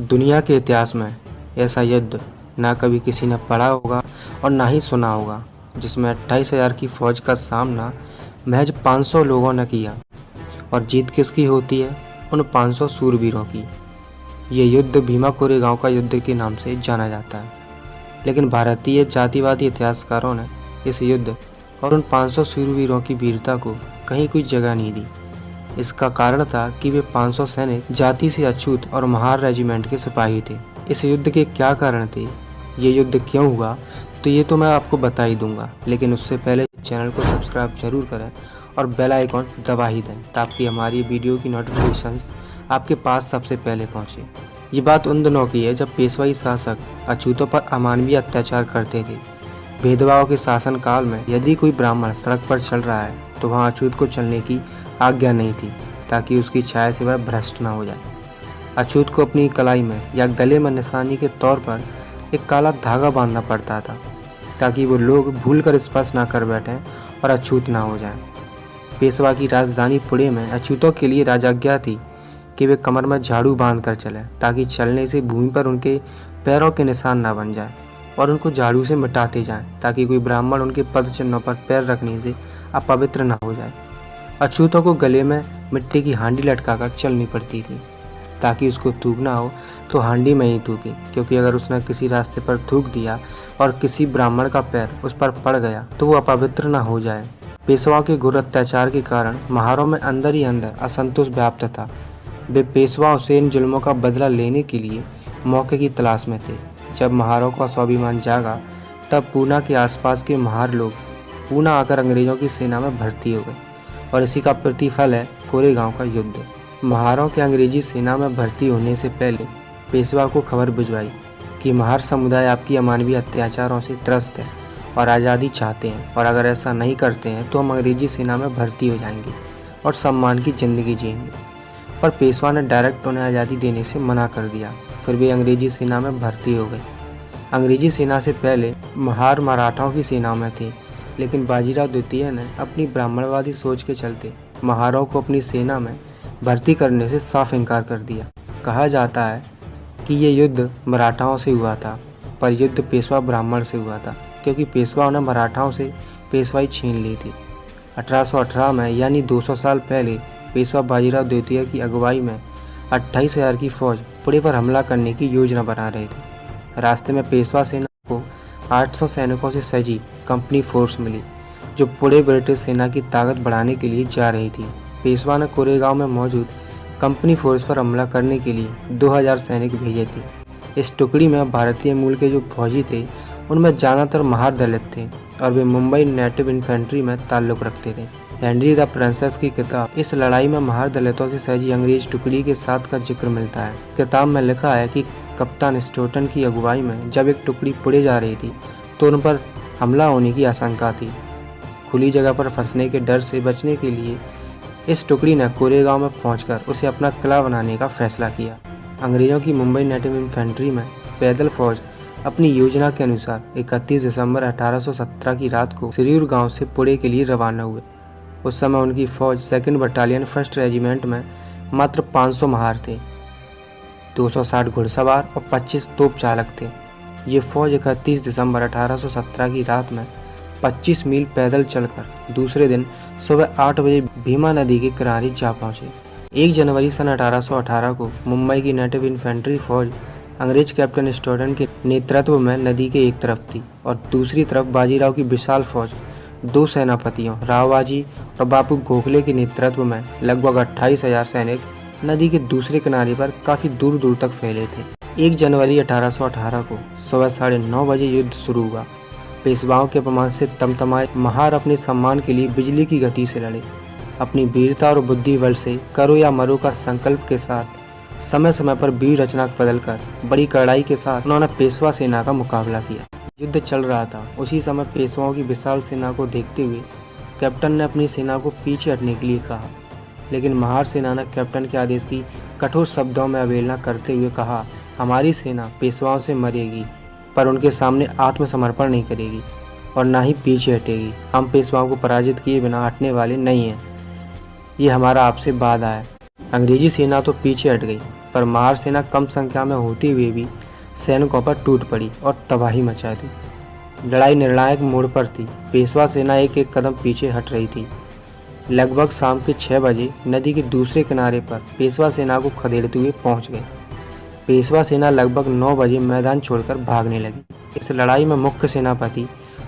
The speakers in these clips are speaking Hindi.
दुनिया के इतिहास में ऐसा युद्ध ना कभी किसी ने पढ़ा होगा और ना ही सुना होगा, जिसमें 28,000 की फौज का सामना महज 500 लोगों ने किया। और जीत किसकी होती है? उन 500 शूरवीरों की। ये युद्ध भीमा कोरेगांव का युद्ध के नाम से जाना जाता है। लेकिन भारतीय जातिवादी इतिहासकारों ने इस युद्ध और उन 500 शूरवीरों की वीरता को कहीं कोई जगह नहीं दी। इसका कारण था कि वे 500 सैनिक जाति से अछूत और महार रेजिमेंट के सिपाही थे। इस युद्ध के क्या कारण थे, ये युद्ध क्यों हुआ, तो ये तो मैं आपको बता ही दूंगा। लेकिन उससे पहले चैनल को सब्सक्राइब जरूर करें और बेल आइकॉन दबा ही दें, ताकि हमारी वीडियो की नोटिफिकेशंस आपके पास सबसे पहले पहुंचे। ये बात उन दिनों की है जब पेशवाई शासक अछूतों पर अमानवीय अत्याचार करते थे। भेदभाव के शासन काल में यदि कोई ब्राह्मण सड़क पर चल रहा है तो वहाँ अछूत को चलने की आज्ञा नहीं थी, ताकि उसकी छाया से वह भ्रष्ट न हो जाए। अछूत को अपनी कलाई में या गले में निशानी के तौर पर एक काला धागा बांधना पड़ता था, ताकि वो लोग भूलकर स्पर्श ना कर बैठें और अछूत ना हो जाएं। पेशवा की राजधानी पुणे में अछूतों के लिए राजाज्ञा थी कि वे कमर में झाड़ू बांध कर चलें, ताकि चलने से भूमि पर उनके पैरों के निशान ना बन जाए और उनको झाड़ू से मिटाते जाएं, ताकि कोई ब्राह्मण उनके पद चिन्हों पर पैर रखने से अपवित्र ना हो जाए। अछूतों को गले में मिट्टी की हांडी लटकाकर चलनी पड़ती थी, ताकि उसको थूकना हो तो हांडी में ही थूके, क्योंकि अगर उसने किसी रास्ते पर थूक दिया और किसी ब्राह्मण का पैर उस पर पड़ गया तो वो अपवित्र ना हो जाए। पेशवाओं के घोर अत्याचार के कारण महारों में अंदर ही अंदर असंतोष व्याप्त था। वे पेशवाओं से इन जुल्मों का बदला लेने के लिए मौके की तलाश में थे। जब महारों का स्वाभिमान जागा, तब पूना के आसपास के महार लोग पूना आकर अंग्रेजों की सेना में भर्ती हो गए, और इसी का प्रतिफल है कोरेगांव का युद्ध। महारों के अंग्रेजी सेना में भर्ती होने से पहले पेशवा को खबर भिजवाई कि महार समुदाय आपकी अमानवीय अत्याचारों से त्रस्त है और आज़ादी चाहते हैं, और अगर ऐसा नहीं करते हैं तो हम अंग्रेजी सेना में भर्ती हो जाएंगे और सम्मान की ज़िंदगी जिएंगे। पर पेशवा ने डायरेक्ट उन्हें आज़ादी देने से मना कर दिया। फिर वे अंग्रेजी सेना में भर्ती हो गए। अंग्रेजी सेना से पहले महार मराठाओं की सेना में थे, लेकिन बाजीराव द्वितीय ने अपनी ब्राह्मणवादी सोच के चलते महारों को अपनी सेना में भर्ती करने से साफ इनकार कर दिया। कहा जाता है कि ये युद्ध मराठाओं से हुआ था, पर युद्ध पेशवा ब्राह्मण से हुआ था, क्योंकि पेशवाओं ने मराठाओं से पेशवाई छीन ली थी। 1818 में, यानी 200 साल पहले, पेशवा बाजीराव द्वितीय की अगुवाई में 28,000 की फौज पुणे पर हमला करने की योजना बना रहे थे। रास्ते में पेशवा सेना को 800 सैनिकों से सजी कंपनी फोर्स मिली, जो पुणे ब्रिटिश सेना की ताकत बढ़ाने के लिए जा रही थी। पेशवा ने कोरेगांव में मौजूद कंपनी फोर्स पर हमला करने के लिए 2000 सैनिक भेजे थे। इस टुकड़ी में भारतीय मूल के जो फौजी थे, उनमें ज़्यादातर महार दलित थे, और वे मुंबई नेटिव इन्फेंट्री में ताल्लुक़ रखते थे। हेनरी द प्रिंसेस की किताब इस लड़ाई में महार दलितों से सजी अंग्रेज टुकड़ी के साथ का जिक्र मिलता है। किताब में लिखा है कि कप्तान स्टोटन की अगुवाई में जब एक टुकड़ी पुणे जा रही थी तो उन पर हमला होने की आशंका थी। खुली जगह पर फंसने के डर से बचने के लिए इस टुकड़ी ने कोरेगांव में पहुंचकर उसे अपना किला बनाने का फैसला किया। अंग्रेजों की मुंबई नेटिव इन्फेंट्री में पैदल फौज अपनी योजना के अनुसार 31 दिसंबर 1817 की रात को सिरियूर गांव से पुणे के लिए रवाना हुए। उस समय उनकी फौज 2nd बटालियन 1st रेजिमेंट में मात्र 500 महार थे, 260 घुड़सवार और 25 तोप चालक थे। ये फौज 31 दिसंबर 1817 की रात में 25 मील पैदल चलकर दूसरे दिन सुबह 8 बजे भीमा नदी के किनारे जा पहुंचे। 1 जनवरी सन 1818 को मुंबई की नेटिव इन्फेंट्री फौज अंग्रेज कैप्टन स्टोटन के नेतृत्व में नदी के एक तरफ थी, और दूसरी तरफ बाजीराव की विशाल फौज 2 सेनापतियों रावबाजी और बापू गोखले के नेतृत्व में लगभग 28,000 सैनिक नदी के दूसरे किनारे पर काफ़ी दूर दूर तक फैले थे। 1 जनवरी 1818 को सुबह 9:30 बजे युद्ध शुरू हुआ। पेशवाओं के अपमान से तमतमाए महार अपने सम्मान के लिए बिजली की गति से लड़े। अपनी वीरता और बुद्धि बल से करो या मरो का संकल्प के साथ समय समय पर वीर रचना बदलकर बड़ी कड़ाई के साथ उन्होंने पेशवा सेना का मुकाबला किया। युद्ध चल रहा था। उसी समय पेशवाओं की विशाल सेना को देखते हुए कैप्टन ने अपनी सेना को पीछे हटने के लिए कहा, लेकिन महार सेना ने कैप्टन के आदेश की कठोर शब्दों में अवहेलना करते हुए कहा, हमारी सेना पेशवाओं से मरेगी, पर उनके सामने आत्मसमर्पण नहीं करेगी और ना ही पीछे हटेगी। हम पेशवाओं को पराजित किए बिना हटने वाले नहीं हैं। ये हमारा आपसे वादा है। अंग्रेजी सेना तो पीछे हट गई, पर महार सेना कम संख्या में होते हुए भी सैनिकों पर टूट पड़ी और तबाही मचा दी। लड़ाई निर्णायक मोड़ पर थी। पेशवा सेना एक एक कदम पीछे हट रही थी। लगभग शाम के 6 बजे नदी के दूसरे किनारे पर पेशवा सेना को खदेड़ते हुए पहुंच गए। पेशवा सेना लगभग 9 बजे मैदान छोड़कर भागने लगी। इस लड़ाई में मुख्य सेनापति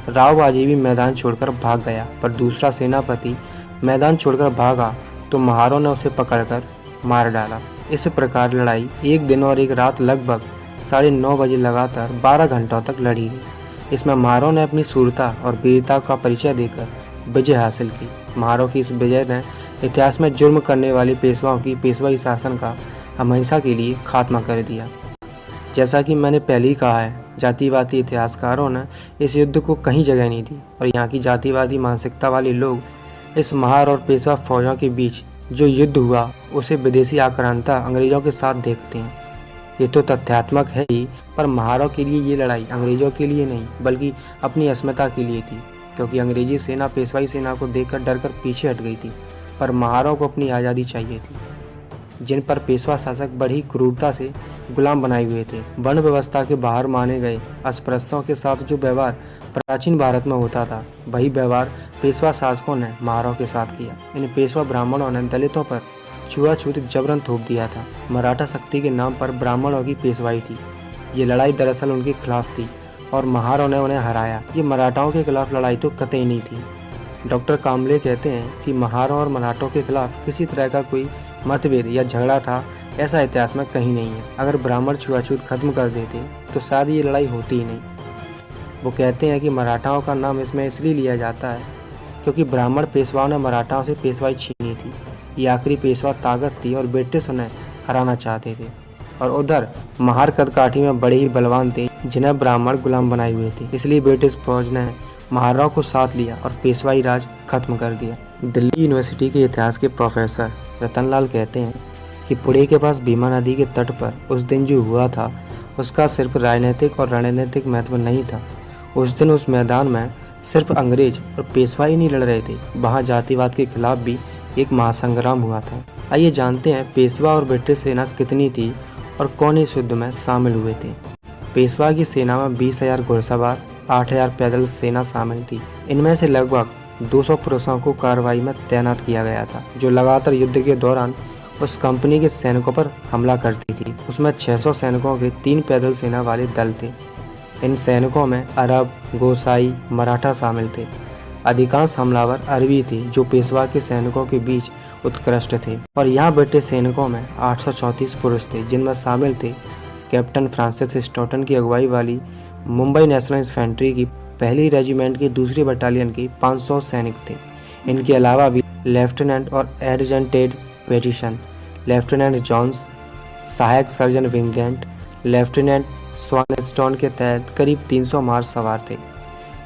राव बाजी भी मैदान छोड़कर भाग गया, पर दूसरा सेनापति मैदान छोड़कर भागा तो महारों ने उसे पकड़कर मार डाला। इस प्रकार लड़ाई एक दिन और एक रात लगभग 9:30 बजे लगातार 12 घंटों तक लड़ी गई। इसमें महारों ने अपनी शूरता और वीरता का परिचय देकर विजय हासिल की। महारों की इस विजय ने इतिहास में जुर्म करने वाले पेशवाओं की पेशवाई शासन का हमेशा के लिए खात्मा कर दिया। जैसा कि मैंने पहले ही कहा है, जातिवादी इतिहासकारों ने इस युद्ध को कहीं जगह नहीं दी और यहाँ की जातिवादी मानसिकता वाले लोग इस महार और पेशवा फौजों के बीच जो युद्ध हुआ उसे विदेशी आक्रांता अंग्रेजों के साथ देखते हैं। ये तो तथ्यात्मक है ही, पर महारों के लिए ये लड़ाई अंग्रेजों के लिए नहीं बल्कि अपनी अस्मिता के लिए थी, क्योंकि अंग्रेजी सेना पेशवाई सेना को देखकर डरकर पीछे हट गई थी, पर महारों को अपनी आज़ादी चाहिए थी, जिन पर पेशवा शासक बड़ी क्रूरता से गुलाम बनाए हुए थे। वर्ण व्यवस्था के बाहर माने गए अस्पृश्यों के साथ जो व्यवहार प्राचीन भारत में होता था, वही व्यवहार पेशवा शासकों ने महारों के साथ किया। इन पेशवा ब्राह्मणों ने दलितों पर छुआछूत जबरन थोप दिया था। मराठा शक्ति के नाम पर ब्राह्मणों की पेशवाई थी। ये लड़ाई दरअसल उनके खिलाफ थी और महारों ने उन्हें हराया। ये मराठाओं के खिलाफ लड़ाई तो कतई नहीं थी। डॉक्टर कामले कहते हैं कि महारों और मराठों के खिलाफ किसी तरह का कोई मतभेद या झगड़ा था, ऐसा इतिहास में कहीं नहीं है। अगर ब्राह्मण छुआछूत खत्म कर देते तो शायद ये लड़ाई होती ही नहीं। वो कहते हैं कि मराठाओं का नाम इसमें इसलिए लिया जाता है क्योंकि ब्राह्मण पेशवाओं ने मराठाओं से पेशवाई छीनी थी। ये आखिरी पेशवा ताकत थी और ब्रिटिश उन्हें हराना चाहते थे, और उधर महार कदकाठी में बड़े ही बलवान थे जिन्हें ब्राह्मण गुलाम बनाए हुए थे। इसलिए ब्रिटिश फौज ने महाराव को साथ लिया और पेशवाई राज खत्म कर दिया। दिल्ली यूनिवर्सिटी के इतिहास के प्रोफेसर रतनलाल कहते हैं कि पुणे के पास भीमा नदी के तट पर उस दिन जो हुआ था उसका सिर्फ राजनीतिक और रणनीतिक महत्व नहीं था। उस दिन उस मैदान में सिर्फ अंग्रेज और पेशवा ही नहीं लड़ रहे थे, वहाँ जातिवाद के खिलाफ भी एक महासंग्राम हुआ था। आइए जानते हैं पेशवा और ब्रिटिश सेना कितनी थी और कौन इस युद्ध में शामिल हुए थे। पेशवा की सेना में 20,000 घुड़सवार, 8,000 पैदल सेना शामिल थी। इनमें से लगभग 200 पुरुषों को कार्रवाई में तैनात किया गया था, जो लगातार युद्ध के दौरान उस कंपनी के सैनिकों पर हमला करती थी। उसमें 600 सैनिकों के 3 पैदल सेना वाले दल थे। इन सैनिकों में अरब, गोसाई, मराठा शामिल थे। अधिकांश हमलावर अरबी थे जो पेशवा के सैनिकों के बीच उत्कृष्ट थे। और यहाँ ब्रिटिश सैनिकों में 834 पुरुष थे, जिनमें शामिल थे कैप्टन फ्रांसिस स्टॉटन की अगुवाई वाली मुंबई नेशनल इन्फेंट्री की पहली रेजिमेंट की 2री बटालियन के 500 सैनिक थे। इनके अलावा भी लेफ्टिनेंट और एडजटेड पेटिशन, लेफ्टिनेंट जॉन्स, सहायक सर्जन विंगेंट, लेफ्टिनेंट स्वानस्टोन के तहत करीब 300 मार्च सवार थे।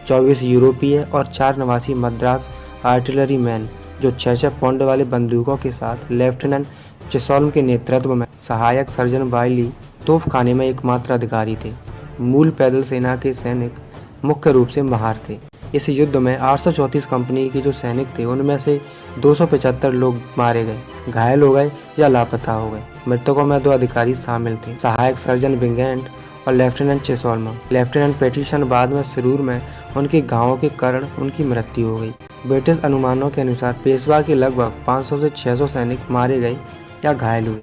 24 यूरोपीय और 4 नवासी मद्रास आर्टिलरी मैन जो 6-6 पाउंड वाले बंदूकों के साथ लेफ्टिनेंट चिसोल्म के नेतृत्व में सहायक सर्जन बाइली तोपखाने में एकमात्र अधिकारी थे। मूल पैदल सेना के सैनिक मुख्य रूप से महार थे। इस युद्ध में 834 कंपनी के जो सैनिक थे उनमें से 275 लोग मारे गए, घायल हो गए या लापता हो गए। मृतकों में 2 अधिकारी शामिल थे, सहायक सर्जन विंगेंट और लेफ्टिनेंट चिसोल्म। लेफ्टिनेंट पेटिशन बाद में शरीर में उनके घावों के कारण उनकी मृत्यु हो गई। ब्रिटिश अनुमानों के अनुसार पेशवा के लगभग 500 से 600 सैनिक मारे गए या घायल हुए।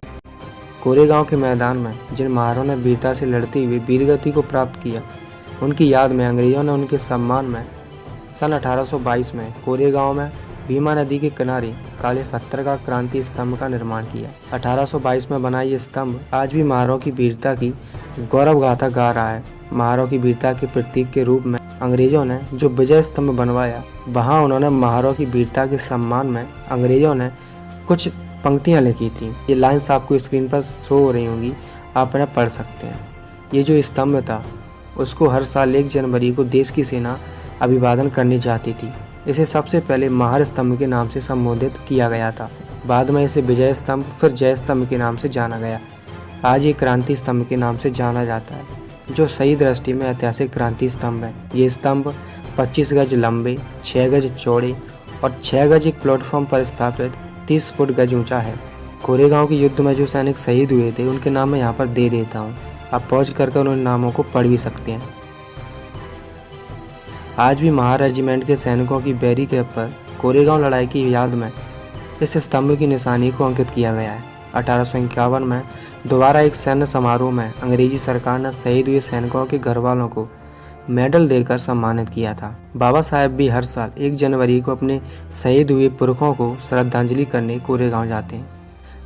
कोरेगांव के मैदान में जिन महारों ने वीरता से लड़ते हुए वीरगति को प्राप्त किया, उनकी याद में अंग्रेजों ने उनके सम्मान में सन 1822 में कोरेगांव में भीमा नदी के किनारे काले पत्थर का क्रांति स्तंभ का निर्माण किया। 1822 में बना ये स्तंभ आज भी महारों की वीरता की गौरव गाथा गा रहा है। महारों की वीरता के प्रतीक के रूप में अंग्रेजों ने जो विजय स्तंभ बनवाया, वहाँ उन्होंने महारों की वीरता के सम्मान में अंग्रेजों ने कुछ पंक्तियाँ लिखी थी। ये लाइन्स आपको स्क्रीन पर शो हो रही होंगी, आप इन्हें पढ़ सकते हैं। ये जो स्तंभ था उसको हर साल 1 जनवरी को देश की सेना अभिवादन करने जाती थी। इसे सबसे पहले महार स्तंभ के नाम से संबोधित किया गया था। बाद में इसे विजय स्तंभ फिर जय स्तंभ के नाम से जाना गया। आज ये क्रांति स्तंभ के नाम से जाना जाता है, जो सही दृष्टि में ऐतिहासिक क्रांति स्तंभ है। ये स्तंभ 25 गज लंबे, 6 गज चौड़े और 6 गज एक प्लेटफॉर्म पर स्थापित 30 फुट गज ऊंचा है। कोरेगांव के युद्ध में जो सैनिक शहीद हुए थे उनके नाम मैं यहाँ पर दे देता हूँ। आप पहुँच कर उन नामों को पढ़ भी सकते हैं। आज भी महार रेजिमेंट के सैनिकों की बैरिकेड पर कोरेगांव लड़ाई की याद में इस स्तंभ की निशानी को अंकित किया गया है। 1851 में दोबारा एक सैन्य समारोह में अंग्रेजी सरकार ने शहीद हुए सैनिकों के घर वालों को मेडल देकर सम्मानित किया था। बाबा साहेब भी हर साल 1 जनवरी को अपने शहीद हुए पुरखों को श्रद्धांजलि करने कोरेगांव जाते हैं।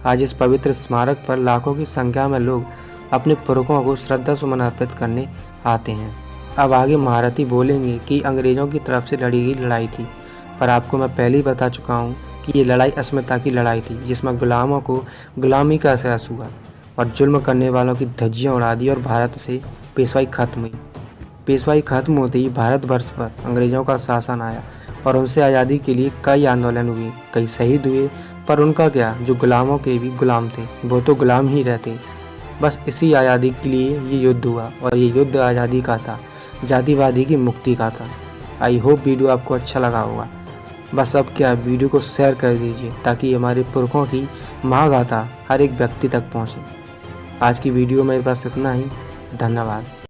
आज इस पवित्र स्मारक पर लाखों की संख्या में लोग अपने पुरखों को श्रद्धा सुमन अर्पित करने आते हैं। अब आगे महारथी बोलेंगे कि अंग्रेजों की तरफ से लड़ी गई लड़ाई थी, पर आपको मैं पहले ही बता चुका हूँ कि ये लड़ाई अस्मिता की लड़ाई थी, जिसमें गुलामों को गुलामी का एहसास हुआ और जुल्म करने वालों की धज्जियाँ उड़ा दी और भारत से पेशवाई खत्म हुई। पेशवाई खत्म होते ही भारतवर्ष पर अंग्रेजों का शासन आया और उनसे आज़ादी के लिए कई आंदोलन हुए, कई शहीद हुए, पर उनका क्या, जो गुलामों के भी गुलाम थे वो तो गुलाम ही रहते। बस इसी आज़ादी के लिए ये युद्ध हुआ और ये युद्ध आज़ादी का था, जातिवादी की मुक्ति का था। आई होप वीडियो आपको अच्छा लगा होगा। बस अब क्या, वीडियो को शेयर कर दीजिए ताकि हमारे पुरखों की महागाथा हर एक व्यक्ति तक पहुँचे। आज की वीडियो में बस इतना ही। धन्यवाद।